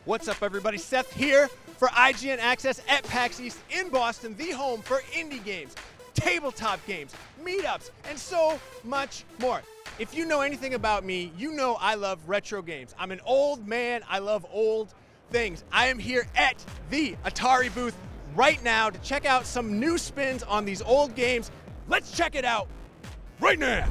What's up, everybody? Seth here for IGN Access at PAX East in Boston, the home for indie games, tabletop games, meetups, and so much more. If you know anything about me, you know I love retro games. I'm an old man. I love old things. I am here at the Atari booth right now to check out some new spins on these old games. Let's check it out right now.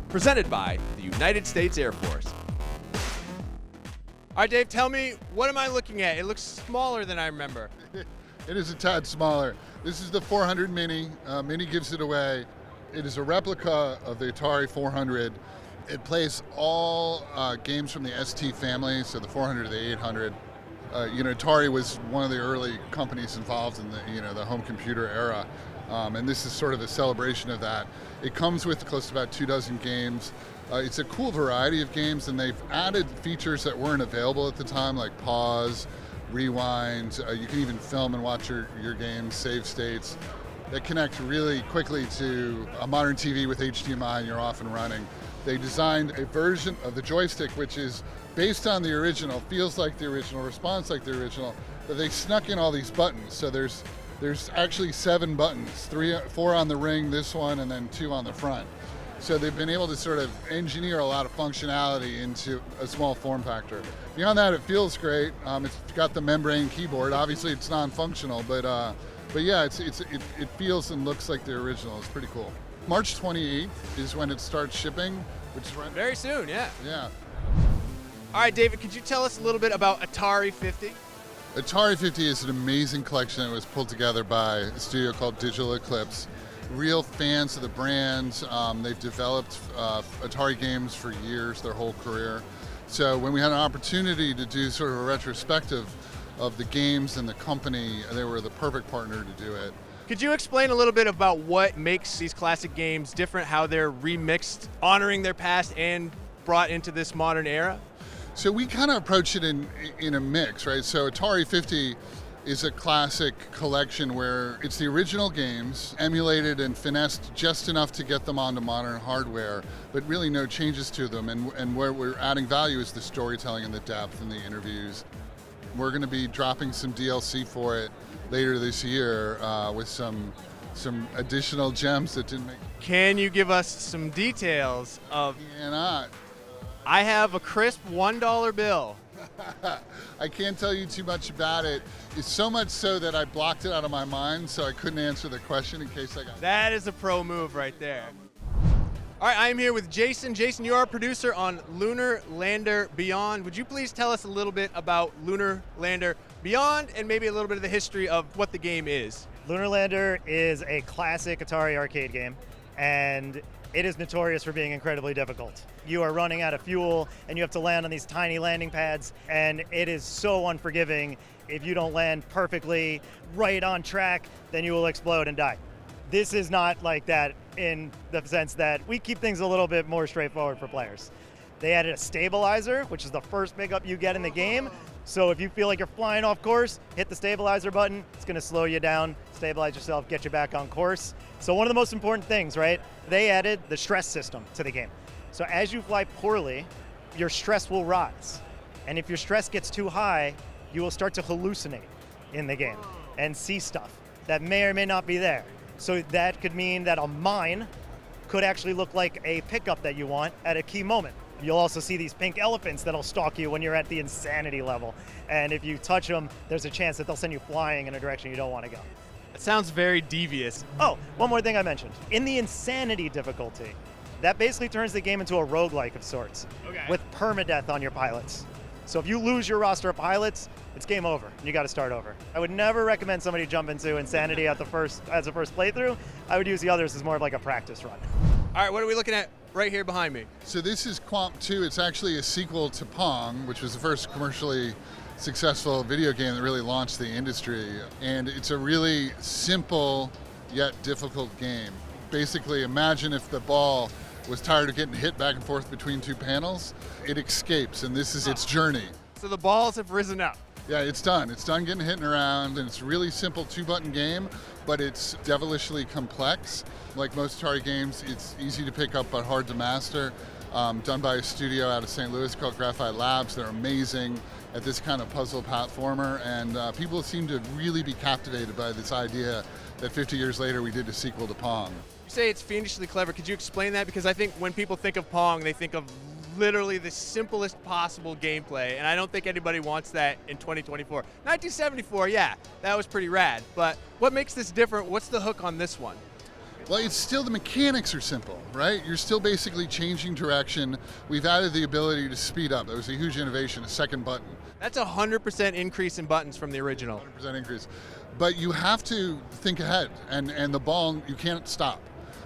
Presented by the United States Air Force. All right, Dave, tell me, what am I looking at? It looks smaller than I remember. It is a tad smaller. This is the 400 Mini. Mini gives it away. It is a replica of the Atari 400. It plays all games from the ST family, so the 400 to the 800. Atari was one of the early companies involved in the home computer era. And this is sort of a celebration of that. It comes with close to about 24 games. It's a cool variety of games, and they've added features that weren't available at the time, like pause, rewind. You can even film and watch your games, save states, that connect really quickly to a modern TV with HDMI, and you're off and running. They designed a version of the joystick which is based on the original, feels like the original, responds like the original, but they snuck in all these buttons. So there's actually 7 buttons, 4 on the ring, this one, and then 2 on the front. So they've been able to sort of engineer a lot of functionality into a small form factor. Beyond that, it feels great. It's got the membrane keyboard. Obviously, it's non-functional, but yeah, it feels and looks like the original. It's pretty cool. March 28th is when it starts shipping, which is right. Very soon, yeah. Yeah. All right, David, could you tell us a little bit about Atari 50? Atari 50 is an amazing collection that was pulled together by a studio called Digital Eclipse. Real fans of the brand. They've developed Atari games for years, their whole career. So when we had an opportunity to do sort of a retrospective of the games and the company, they were the perfect partner to do it. Could you explain a little bit about what makes these classic games different, how they're remixed, honoring their past and brought into this modern era? So we kind of approach it in a mix, right? So Atari 50 is a classic collection where it's the original games emulated and finessed just enough to get them onto modern hardware, but really no changes to them. And where we're adding value is the storytelling and the depth and the interviews. We're going to be dropping some DLC for it later this year with some additional gems that didn't make. Can you give us some details of? Cannot. I have a crisp $1 bill. I can't tell you too much about it. It's so much so that I blocked it out of my mind, so I couldn't answer the question in case I got. That is a pro move right there. All right, I am here with Jason. Jason, you are a producer on Lunar Lander Beyond. Would you please tell us a little bit about Lunar Lander Beyond and maybe a little bit of the history of what the game is? Lunar Lander is a classic Atari arcade game, and it is notorious for being incredibly difficult. You are running out of fuel, and you have to land on these tiny landing pads, and it is so unforgiving. If you don't land perfectly, right on track, then you will explode and die. This is not like that in the sense that we keep things a little bit more straightforward for players. They added a stabilizer, which is the first pickup you get in the game. So if you feel like you're flying off course, hit the stabilizer button. It's going to slow you down, stabilize yourself, get you back on course. So one of the most important things, right? They added the stress system to the game. So as you fly poorly, your stress will rise. And if your stress gets too high, you will start to hallucinate in the game and see stuff that may or may not be there. So that could mean that a mine could actually look like a pickup that you want at a key moment. You'll also see these pink elephants that'll stalk you when you're at the insanity level. And if you touch them, there's a chance that they'll send you flying in a direction you don't want to go. That sounds very devious. Oh, one more thing I mentioned. In the insanity difficulty, that basically turns the game into a roguelike of sorts, with permadeath on your pilots. So if you lose your roster of pilots, it's game over, and you got to start over. I would never recommend somebody jump into insanity as a first playthrough. I would use the others as more of like a practice run. All right, what are we looking at right here behind me? So this is Quamp 2. It's actually a sequel to Pong, which was the first commercially successful video game that really launched the industry. And it's a really simple yet difficult game. Basically, imagine if the ball was tired of getting hit back and forth between 2 panels. It escapes, and this is its journey. So the balls have risen up. Yeah, it's done. It's done getting hit and around, and it's a really simple 2-button game, but it's devilishly complex. Like most Atari games, it's easy to pick up but hard to master. done by a studio out of St. Louis called Graphite Labs. They're amazing at this kind of puzzle platformer, and people seem to really be captivated by this idea that 50 years later we did a sequel to Pong. You say it's fiendishly clever. Could you explain that? Because I think when people think of Pong, they think of literally the simplest possible gameplay, and I don't think anybody wants that in 2024. 1974, yeah, that was pretty rad, but what makes this different? What's the hook on this one? Well, it's still, the mechanics are simple, right? You're still basically changing direction. We've added the ability to speed up. That was a huge innovation, a second button. That's a 100% increase in buttons from the original. 100% increase. But you have to think ahead, and the ball, you can't stop.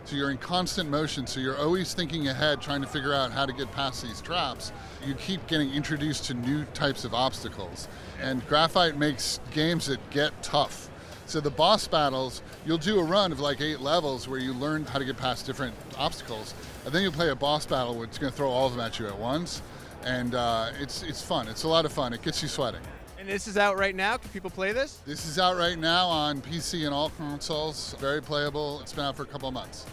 So you're in constant motion, so you're always thinking ahead, trying to figure out how to get past these traps. You keep getting introduced to new types of obstacles. And Graphite makes games that get tough. So the boss battles, you'll do a run of like 8 levels where you learn how to get past different obstacles, and then you'll play a boss battle where it's going to throw all of them at you at once, and it's fun. It's a lot of fun. It gets you sweating. And this is out right now. Can people play this? This is out right now on PC and all consoles. Very playable. It's been out for a couple of months.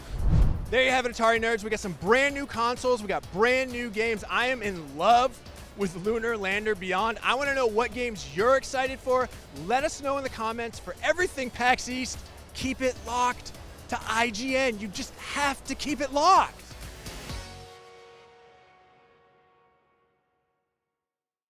There you have it, Atari nerds. We got some brand new consoles. We got brand new games. I am in love with Lunar Lander Beyond. I want to know what games you're excited for. Let us know in the comments. For everything PAX East, keep it locked to IGN. You just have to keep it locked.